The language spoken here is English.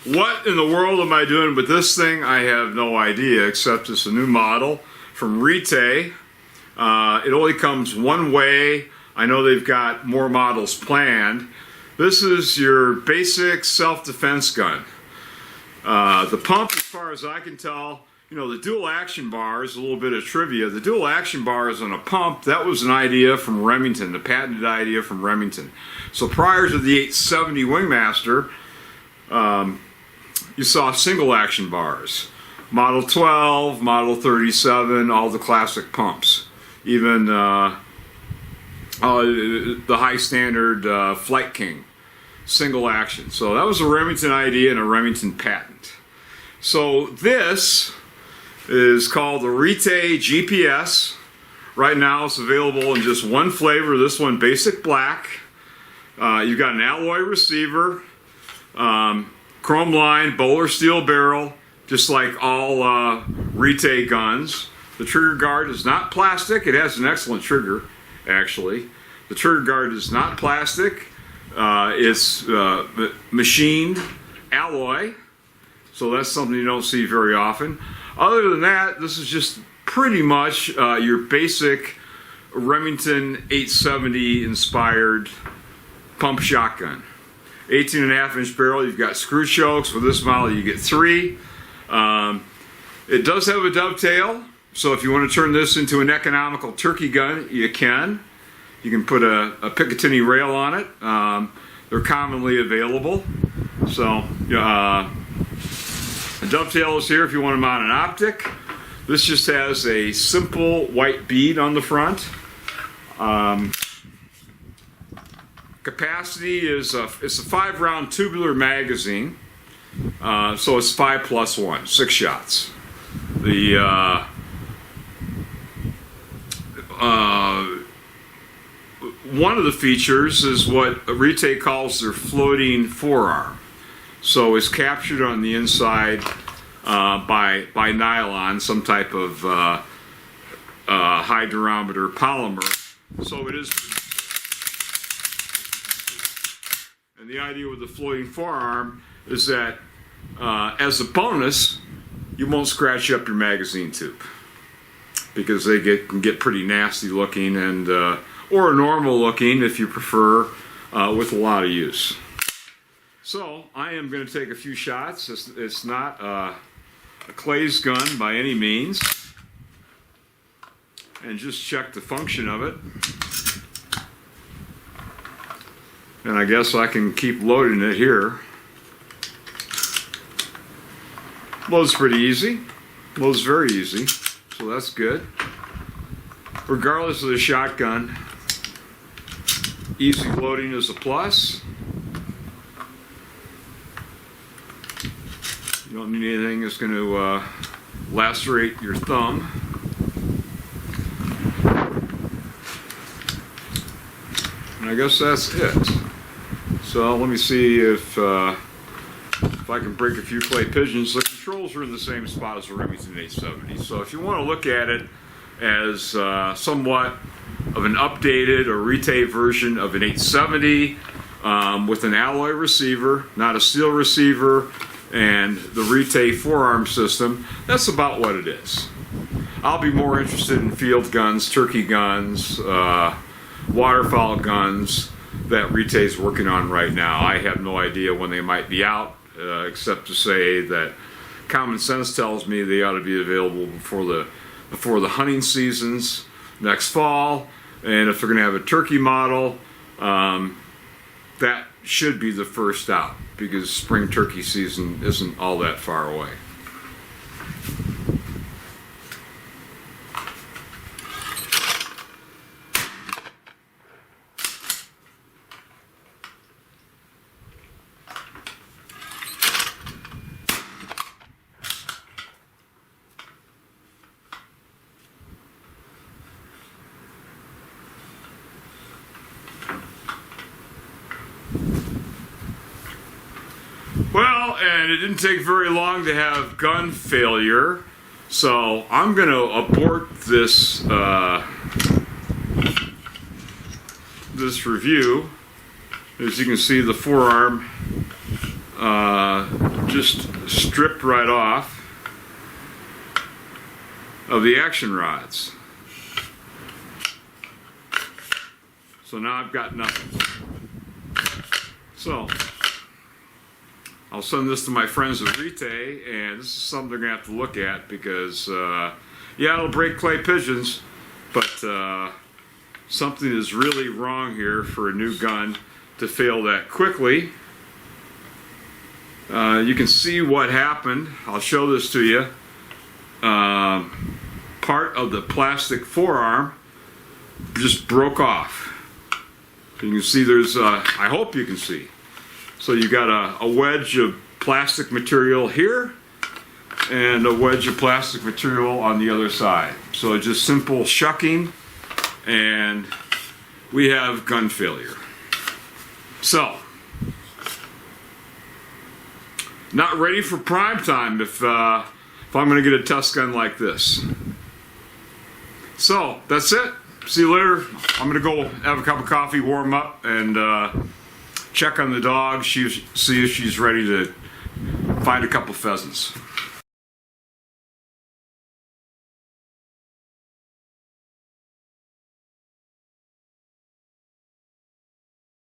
What in the world am I doing with this thing? I have no idea, except it's a new model from Retay. It only comes one way. I know they've got more models planned. This is your basic self-defense gun. The pump, as far as I can tell, you know, the dual action bars, a little bit of trivia, the dual action bars on a pump, that was an idea from Remington, the patented idea from Remington. So prior to the 870 Wingmaster, you saw single action bars. Model 12, Model 37, all the classic pumps. Even the high standard Flight King, single action. So that was a Remington idea and a Remington patent. So this is called the Retay GPS. Right now it's available in just one flavor, this one basic black. You've got an alloy receiver, chrome line, bowler steel barrel, just like all Retay guns. The trigger guard is not plastic. It has an excellent trigger, actually. The trigger guard is not plastic. It's machined alloy, so that's something you don't see very often. Other than that, this is just pretty much your basic Remington 870 inspired pump shotgun. 18.5-inch barrel. You've got screw chokes. For this model, you get 3. It does have a dovetail, so if you want to turn this into an economical turkey gun, you can. You can put a Picatinny rail on it. They're commonly available. So the dovetail is here if you want to mount an optic. This just has a simple white bead on the front. Capacity is it's a 5-round tubular magazine, so it's 5 plus 1, 6 shots. The one of the features is what Retay calls their floating forearm. So it's captured on the inside by nylon, some type of high durometer polymer. So it is. And the idea with the floating forearm is that as a bonus, you won't scratch up your magazine tube, because they can get pretty nasty looking, and or normal looking if you prefer, with a lot of use. So I am going to take a few shots. It's not a Clay's gun by any means, and just check the function of it. And I guess I can keep loading it here. Loads pretty easy. Loads very easy, so that's good. Regardless of the shotgun, easy loading is a plus. You don't need anything that's going to lacerate your thumb. And I guess that's it. So let me see if I can break a few clay pigeons. The controls are in the same spot as the Remington 870. So if you want to look at it as somewhat of an updated or Retay version of an 870 with an alloy receiver, not a steel receiver, and the Retay forearm system, that's about what it is. I'll be more interested in field guns, turkey guns, waterfowl guns that Retay's working on right now. I have no idea when they might be out, except to say that common sense tells me they ought to be available before the hunting seasons next fall. And if they're going to have a turkey model, that should be the first out, because spring turkey season isn't all that far away. Well, and it didn't take very long to have gun failure, so I'm going to abort this this review. As you can see, the forearm just stripped right off of the action rods. So now I've got nothing. So I'll send this to my friends at Retay, and this is something they're going to have to look at because, yeah, it'll break clay pigeons, but something is really wrong here for a new gun to fail that quickly. You can see what happened. I'll show this to you. Part of the plastic forearm just broke off. You can see there's, I hope you can see. So you got a wedge of plastic material here and a wedge of plastic material on the other side. So just simple shucking and we have gun failure. So, not ready for prime time if I'm going to get a test gun like this. So, that's it. See you later. I'm going to go have a cup of coffee, warm up, and check on the dog, see if she's ready to find a couple pheasants.